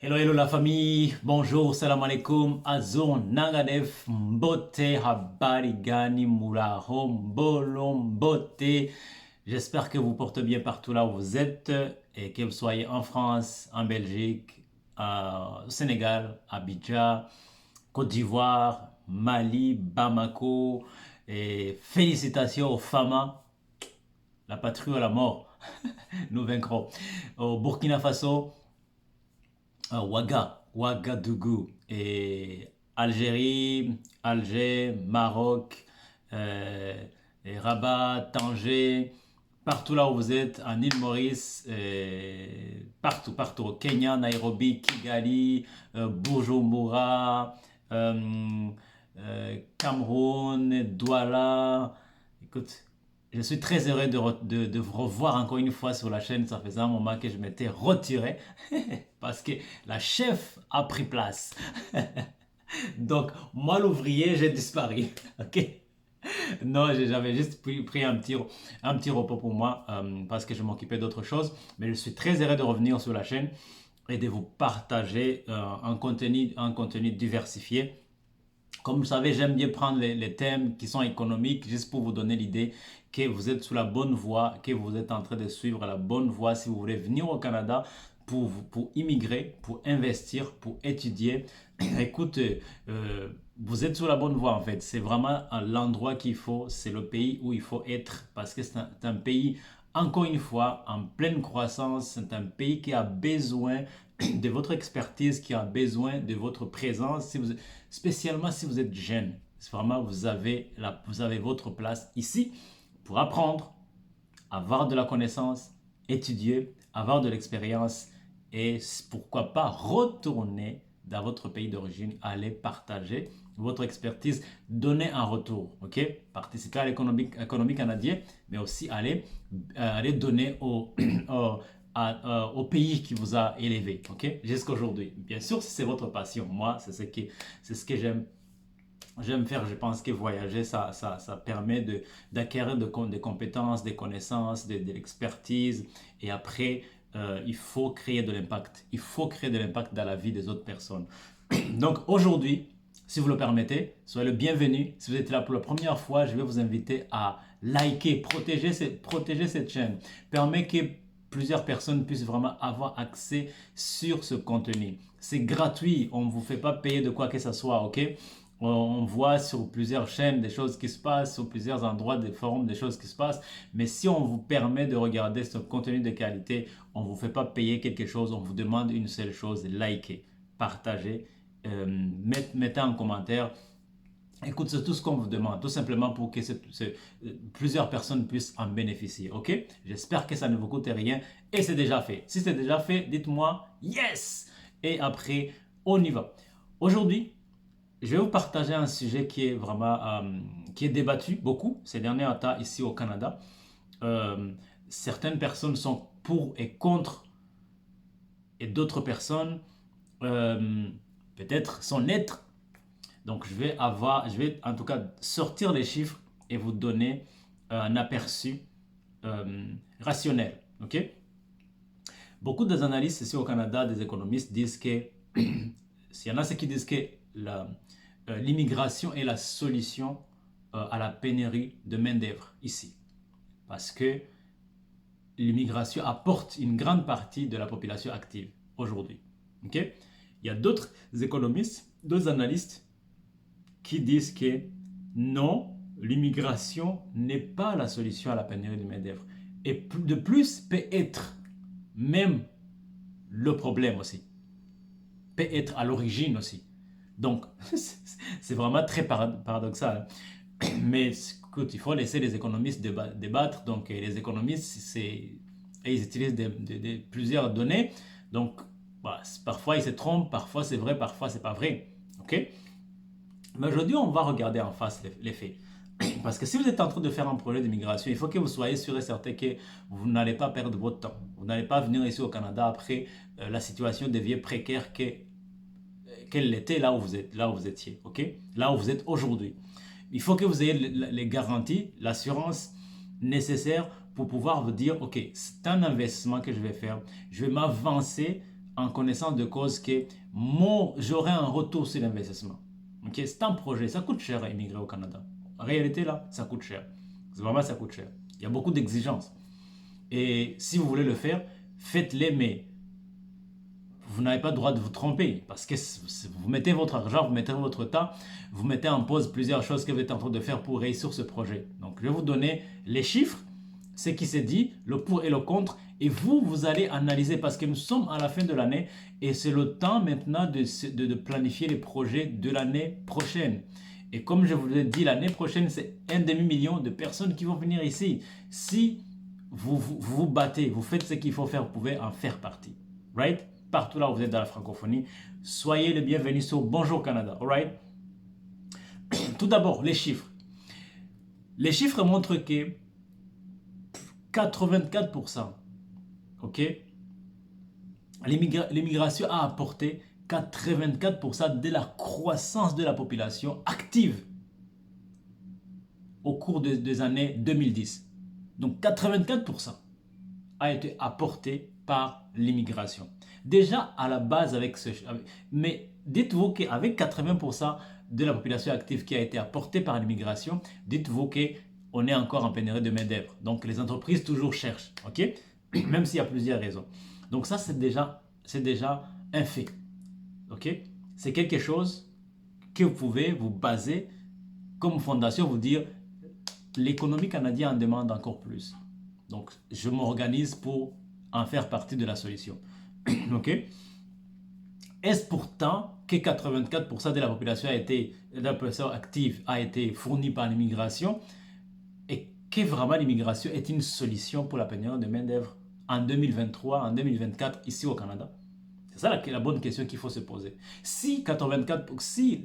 Hello, hello la famille, bonjour, salam alaikum, azur nangadef, mbote, habari gani, muraho, mbolo, mbote. J'espère que vous portez bien partout là où vous êtes et que vous soyez en France, en Belgique, au Sénégal, Abidjan, Côte d'Ivoire, Mali, Bamako. Et félicitations aux FAMA, la patrie ou la mort, nous vaincrons. Au Burkina Faso, Ouagadougou et Algérie, Alger, Maroc, et Rabat, Tanger, partout là où vous êtes, en île Maurice, partout, au Kenya, Nairobi, Kigali, Bujumbura, Cameroun, Douala. Écoute, je suis très heureux de vous revoir encore une fois sur la chaîne. Ça faisait un moment que je m'étais retiré parce que la chef a pris place. Donc, moi l'ouvrier, j'ai disparu. Ok? Non, j'avais juste pris un petit repos pour moi parce que je m'occupais d'autre chose. Mais je suis très heureux de revenir sur la chaîne et de vous partager un contenu diversifié. Comme vous savez, j'aime bien prendre les thèmes qui sont économiques juste pour vous donner l'idée que vous êtes sur la bonne voie, que vous êtes en train de suivre la bonne voie si vous voulez venir au Canada pour immigrer, pour investir, pour étudier. Écoute, vous êtes sur la bonne voie en fait. C'est vraiment l'endroit qu'il faut, c'est le pays où il faut être parce que c'est un pays, encore une fois, en pleine croissance. C'est un pays qui a besoin de votre expertise, qui a besoin de votre présence, spécialement si vous êtes jeune. Vraiment, vous avez votre place ici pour apprendre, avoir de la connaissance, étudier, avoir de l'expérience et pourquoi pas retourner dans votre pays d'origine, aller partager votre expertise, donner un retour, ok? Participer à l'économie canadienne, mais aussi aller donner au pays qui vous a élevé, ok? Jusqu'à aujourd'hui. Bien sûr, si c'est votre passion, moi, c'est ce que j'aime faire. Je pense que voyager, ça permet d'acquérir des compétences, des connaissances, de l'expertise. Et après, il faut créer de l'impact. Il faut créer de l'impact dans la vie des autres personnes. Donc aujourd'hui, si vous le permettez, soyez le bienvenu. Si vous êtes là pour la première fois, je vais vous inviter à liker, protéger cette chaîne. Permet que plusieurs personnes puissent vraiment avoir accès sur ce contenu. C'est gratuit, on ne vous fait pas payer de quoi que ce soit, ok? On voit sur plusieurs chaînes des choses qui se passent, sur plusieurs endroits des forums des choses qui se passent. Mais si on vous permet de regarder ce contenu de qualité, on ne vous fait pas payer quelque chose, on vous demande une seule chose, liker, partager, mettez en commentaire. Écoute, c'est tout ce qu'on vous demande, tout simplement pour que plusieurs personnes puissent en bénéficier, ok? J'espère que ça ne vous coûte rien et c'est déjà fait. Si c'est déjà fait, dites-moi yes! Et après, on y va. Aujourd'hui, je vais vous partager un sujet qui est vraiment qui est débattu beaucoup ces derniers temps ici au Canada. Certaines personnes sont pour et contre et d'autres personnes peut-être sont neutres. Donc je vais en tout cas sortir les chiffres et vous donner un aperçu rationnel. Ok? Beaucoup des analystes ici au Canada, des économistes disent que s'il y en a ceux qui disent que l'immigration est la solution à la pénurie de main-d'œuvre ici. Parce que l'immigration apporte une grande partie de la population active aujourd'hui. Okay? Il y a d'autres économistes, d'autres analystes qui disent que non, l'immigration n'est pas la solution à la pénurie de main-d'œuvre. Et de plus, peut être même le problème aussi. Peut être à l'origine aussi. Donc, c'est vraiment très paradoxal. Mais écoute, il faut laisser les économistes débattre. Donc, les économistes, ils utilisent plusieurs données. Donc, bah, parfois, ils se trompent, parfois, c'est vrai, parfois, c'est pas vrai. OK? Mais aujourd'hui, on va regarder en face les faits. Parce que si vous êtes en train de faire un projet d'immigration, il faut que vous soyez sûr et certain que vous n'allez pas perdre votre temps. Vous n'allez pas venir ici au Canada après la situation devient précaire qu'elle l'était là où vous étiez, ok? Là où vous êtes aujourd'hui. Il faut que vous ayez les garanties, l'assurance nécessaire pour pouvoir vous dire, ok, c'est un investissement que je vais faire. Je vais m'avancer en connaissance de cause que j'aurai un retour sur l'investissement. Okay? C'est un projet, ça coûte cher à immigrer au Canada. En réalité, là, ça coûte cher. Vraiment, ça coûte cher. Il y a beaucoup d'exigences. Et si vous voulez le faire, faites-les, mais vous n'avez pas le droit de vous tromper. Parce que vous mettez votre argent, vous mettez votre temps, vous mettez en pause plusieurs choses que vous êtes en train de faire pour réussir ce projet. Donc, je vais vous donner les chiffres, ce qui s'est dit, le pour et le contre. Et vous allez analyser parce que nous sommes à la fin de l'année et c'est le temps maintenant de planifier les projets de l'année prochaine. Et comme je vous l'ai dit, l'année prochaine, c'est 1,5 million de personnes qui vont venir ici. Si vous battez, vous faites ce qu'il faut faire, vous pouvez en faire partie. Right? Partout là où vous êtes dans la francophonie, soyez les bienvenus sur Bonjour Canada. Right? Tout d'abord, les chiffres. Les chiffres montrent que 84%, ok, l'immigration a apporté 84% de la croissance de la population active au cours des années 2010. Donc 84% a été apporté par l'immigration. Déjà à la base mais dites-vous qu'avec 80% de la population active qui a été apportée par l'immigration, dites-vous qu'on est encore en pénurie de main-d'œuvre. Donc les entreprises toujours cherchent, ok? Même s'il y a plusieurs raisons. Donc ça c'est déjà un fait. Okay? C'est quelque chose que vous pouvez vous baser comme fondation, vous dire l'économie canadienne en demande encore plus. Donc, je m'organise pour en faire partie de la solution. Ok? Est-ce pourtant que 84% de la population active a été fournie par l'immigration et que vraiment l'immigration est une solution pour la pénurie de main-d'œuvre en 2023, en 2024 ici au Canada? C'est ça la bonne question qu'il faut se poser. Si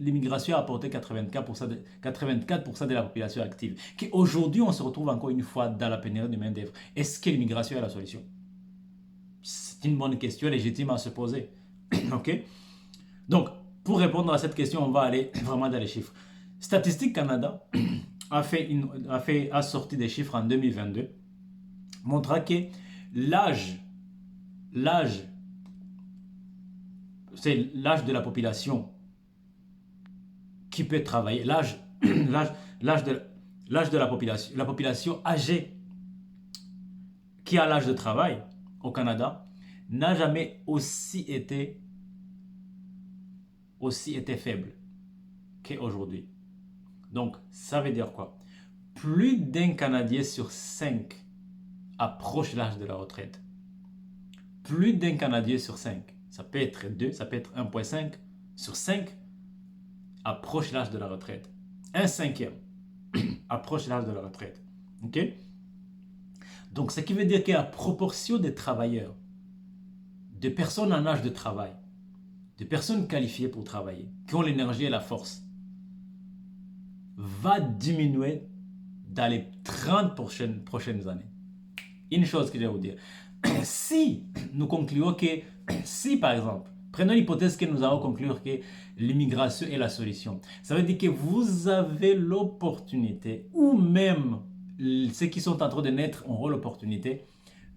l'immigration a apporté 84% de la population active, qu'aujourd'hui on se retrouve encore une fois dans la pénurie de main-d'œuvre, est-ce que l'immigration est la solution? C'est une bonne question légitime à se poser. Ok? Donc, pour répondre à cette question, on va aller vraiment dans les chiffres. Statistique Canada a sorti des chiffres en 2022, montrant que l'âge c'est l'âge de la population qui peut travailler, l'âge de la population âgée qui a l'âge de travail au Canada n'a jamais aussi été faible qu'aujourd'hui. Donc, ça veut dire quoi? Plus d'un Canadien sur 5 approche l'âge de la retraite. Plus d'un Canadien sur 5. Ça peut être 2, ça peut être 1,5 sur 5 approche l'âge de la retraite. Un cinquième approche l'âge de la retraite. Ok? Donc, ce qui veut dire que la proportion des travailleurs, de personnes en âge de travail, de personnes qualifiées pour travailler, qui ont l'énergie et la force, va diminuer dans les 30 prochaines années. Une chose que je vais vous dire. Si nous concluons que, si par exemple, prenons l'hypothèse que nous allons conclure que l'immigration est la solution, ça veut dire que vous avez l'opportunité, ou même ceux qui sont en train de naître auront l'opportunité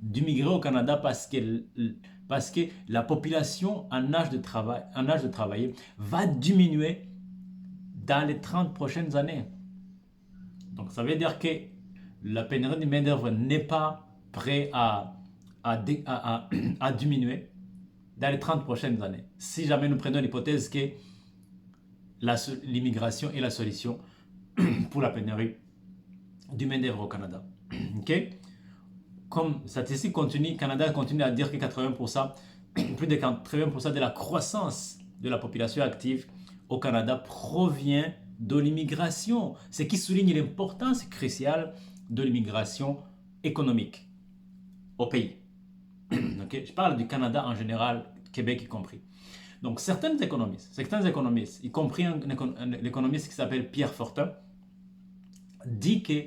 d'immigrer au Canada parce que la population en âge de travailler va diminuer dans les 30 prochaines années. Donc ça veut dire que la pénurie de main-d'œuvre n'est pas prête à diminuer dans les 30 prochaines années. Si jamais nous prenons l'hypothèse que l'immigration est la solution pour la pénurie du main-d'œuvre au Canada. Ok? Comme statistique continue, Canada continue à dire que 80%, plus de 80% de la croissance de la population active au Canada provient de l'immigration, ce qui souligne l'importance cruciale de l'immigration économique au pays. Okay? Je parle du Canada en général, Québec y compris. Donc certains économistes, y compris l'économiste qui s'appelle Pierre Fortin, dit que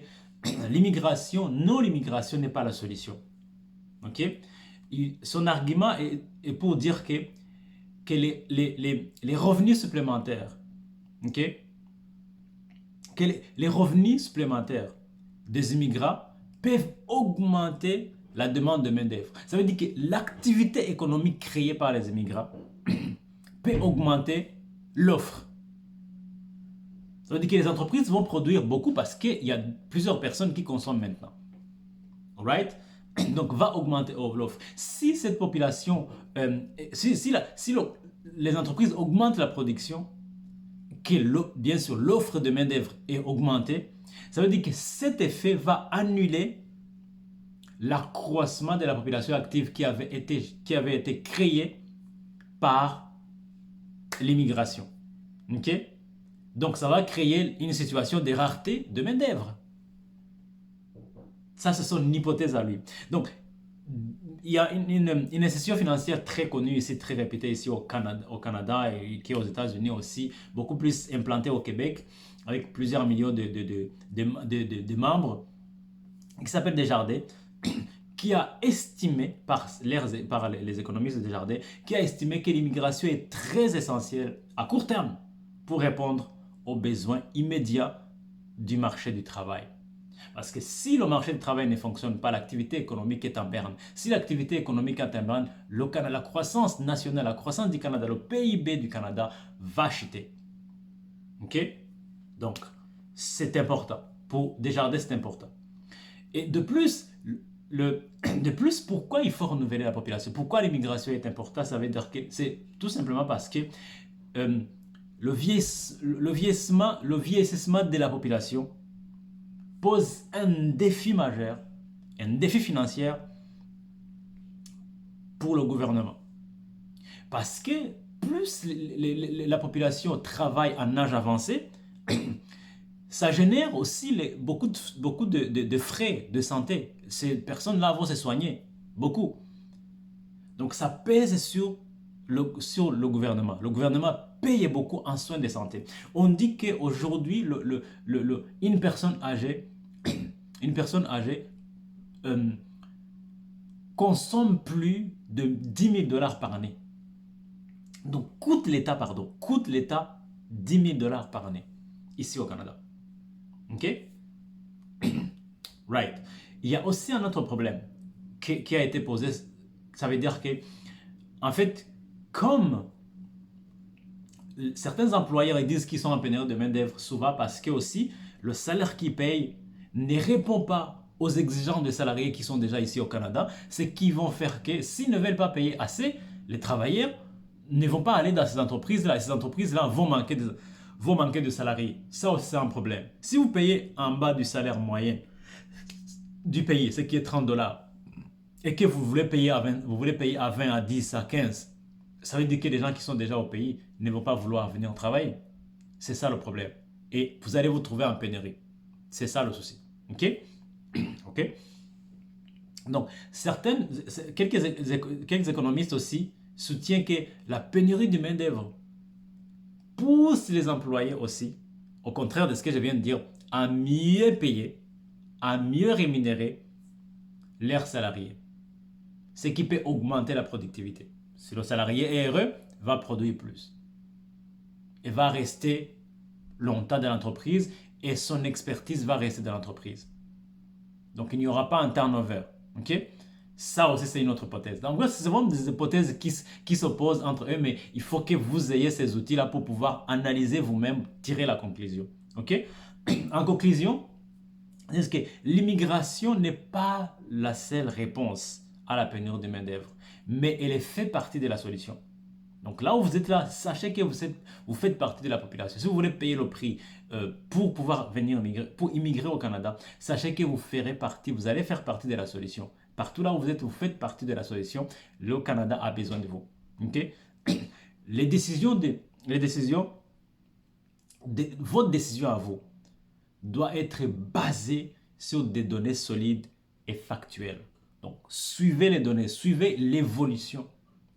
l'immigration n'est pas la solution. Okay? Son argument est pour dire que les revenus supplémentaires, okay? Que les revenus supplémentaires des immigrants peuvent augmenter la demande de main-d'œuvre. Ça veut dire que l'activité économique créée par les immigrants peut augmenter l'offre. Ça veut dire que les entreprises vont produire beaucoup parce qu'il y a plusieurs personnes qui consomment maintenant. Alright? Donc, va augmenter l'offre. Si cette population, les entreprises augmentent la production, bien sûr l'offre de main-d'œuvre est augmentée, ça veut dire que cet effet va annuler l'accroissement de la population active qui avait été créé par l'immigration. Ok? Donc, ça va créer une situation de rareté de main-d'œuvre. Ça, c'est son hypothèse à lui. Donc, il y a une institution financière très connue ici, très réputée ici au Canada et qui est aux États-Unis aussi, beaucoup plus implantée au Québec, avec plusieurs millions de membres, qui s'appelle Desjardins, qui a estimé, par les économistes de Desjardins, qui a estimé que l'immigration est très essentielle à court terme pour répondre aux besoins immédiats du marché du travail. Parce que si le marché du travail ne fonctionne pas, l'activité économique est en berne. Si l'activité économique est en berne, la croissance nationale, la croissance du Canada, le PIB du Canada va chuter. Ok? Donc, c'est important. Pour Desjardins, c'est important. Et de plus, pourquoi il faut renouveler la population? Pourquoi l'immigration est importante? Ça veut dire que c'est tout simplement parce que le vieillissement de la population pose un défi majeur, un défi financier pour le gouvernement. Parce que plus la population travaille en âge avancé, ça génère aussi beaucoup de frais de santé. Ces personnes-là vont se soigner, beaucoup. Donc ça pèse sur le gouvernement. Le gouvernement paye beaucoup en soins de santé. On dit qu'aujourd'hui, une personne âgée consomme plus de 10 000 $ par année. Donc coûte l'État 10 000 $ par année, ici au Canada. Ok? Right. Il y a aussi un autre problème qui a été posé. Ça veut dire que, en fait, comme certains employeurs disent qu'ils sont en pénurie de main-d'œuvre, souvent parce que aussi le salaire qu'ils payent ne répond pas aux exigences des salariés qui sont déjà ici au Canada, c'est qu'ils vont faire que s'ils ne veulent pas payer assez, les travailleurs ne vont pas aller dans ces entreprises-là. Et ces entreprises-là vont manquer de salariés. Ça aussi, c'est un problème. Si vous payez en bas du salaire moyen du pays, ce qui est 30 $, et que vous voulez payer à 20, à 10, à 15, ça veut dire que les gens qui sont déjà au pays ne vont pas vouloir venir travailler. C'est ça le problème. Et vous allez vous trouver en pénurie. C'est ça le souci. Ok? Ok? Donc, quelques économistes aussi soutiennent que la pénurie de main-d'œuvre pousse les employés aussi, au contraire de ce que je viens de dire, à mieux payer, à mieux rémunérer leurs salariés. Ce qui peut augmenter la productivité. Si le salarié est heureux, il va produire plus. Il va rester longtemps dans l'entreprise et son expertise va rester dans l'entreprise. Donc, il n'y aura pas un turnover. Ok? Ça aussi, c'est une autre hypothèse. Donc, c'est vraiment des hypothèses qui s'opposent entre eux, mais il faut que vous ayez ces outils-là pour pouvoir analyser vous-même, tirer la conclusion. Ok? En conclusion, c'est que l'immigration n'est pas la seule réponse à la pénurie de main-d'œuvre, mais elle fait partie de la solution. Donc là où vous êtes là, sachez que vous faites partie de la population. Si vous voulez payer le prix pour pouvoir venir immigrer au Canada, sachez que vous allez faire partie de la solution. Partout là où vous êtes, vous faites partie de la solution. Le Canada a besoin de vous. Okay? Votre décision à vous doit être basée sur des données solides et factuelles. Donc, suivez les données, suivez l'évolution.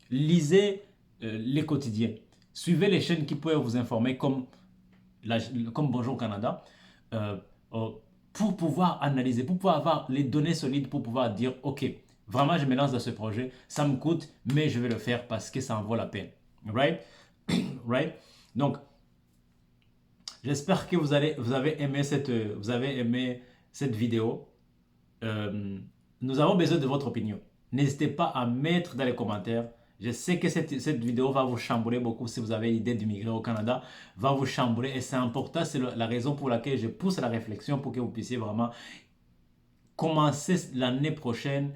Lisez les quotidiens. Suivez les chaînes qui peuvent vous informer comme Bonjour Canada pour pouvoir analyser, pour pouvoir avoir les données solides, pour pouvoir dire ok, vraiment je me lance dans ce projet, ça me coûte, mais je vais le faire parce que ça en vaut la peine. Right? Right? Donc, j'espère que vous avez aimé cette vidéo. nous avons besoin de votre opinion. N'hésitez pas à mettre dans les commentaires. Je sais que cette vidéo va vous chambouler beaucoup si vous avez l'idée d'immigrer au Canada, va vous chambouler et c'est important, c'est la raison pour laquelle je pousse la réflexion pour que vous puissiez vraiment commencer l'année prochaine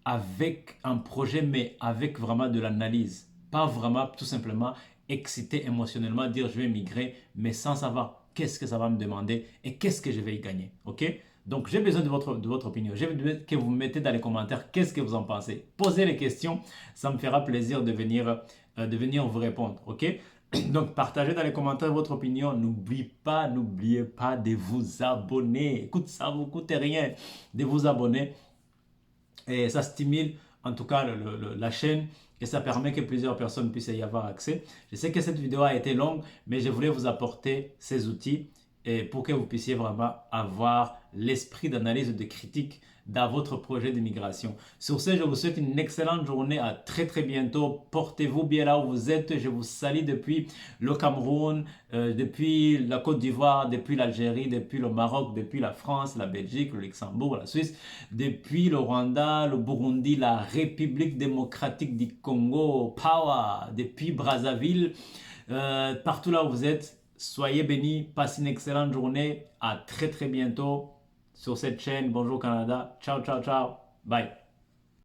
avec un projet, mais avec vraiment de l'analyse. Pas vraiment tout simplement excité émotionnellement, dire je vais migrer, mais sans savoir qu'est-ce que ça va me demander et qu'est-ce que je vais y gagner. Ok? Donc j'ai besoin de votre opinion. J'ai besoin que vous mettez dans les commentaires qu'est-ce que vous en pensez. Posez les questions, ça me fera plaisir de venir vous répondre. Ok? Donc partagez dans les commentaires votre opinion. N'oubliez pas de vous abonner. Écoute, ça ne vous coûte rien de vous abonner. Et ça stimule en tout cas la chaîne et ça permet que plusieurs personnes puissent y avoir accès. Je sais que cette vidéo a été longue, mais je voulais vous apporter ces outils et pour que vous puissiez vraiment avoir l'esprit d'analyse et de critique dans votre projet d'immigration. Sur ce, je vous souhaite une excellente journée. À très très bientôt. Portez-vous bien là où vous êtes. Je vous salue depuis le Cameroun, depuis la Côte d'Ivoire, depuis l'Algérie, depuis le Maroc, depuis la France, la Belgique, le Luxembourg, la Suisse, depuis le Rwanda, le Burundi, la République démocratique du Congo, Power, depuis Brazzaville, partout là où vous êtes. Soyez bénis, passez une excellente journée. À très très bientôt sur cette chaîne. Bonjour Canada. Ciao, ciao, ciao. Bye.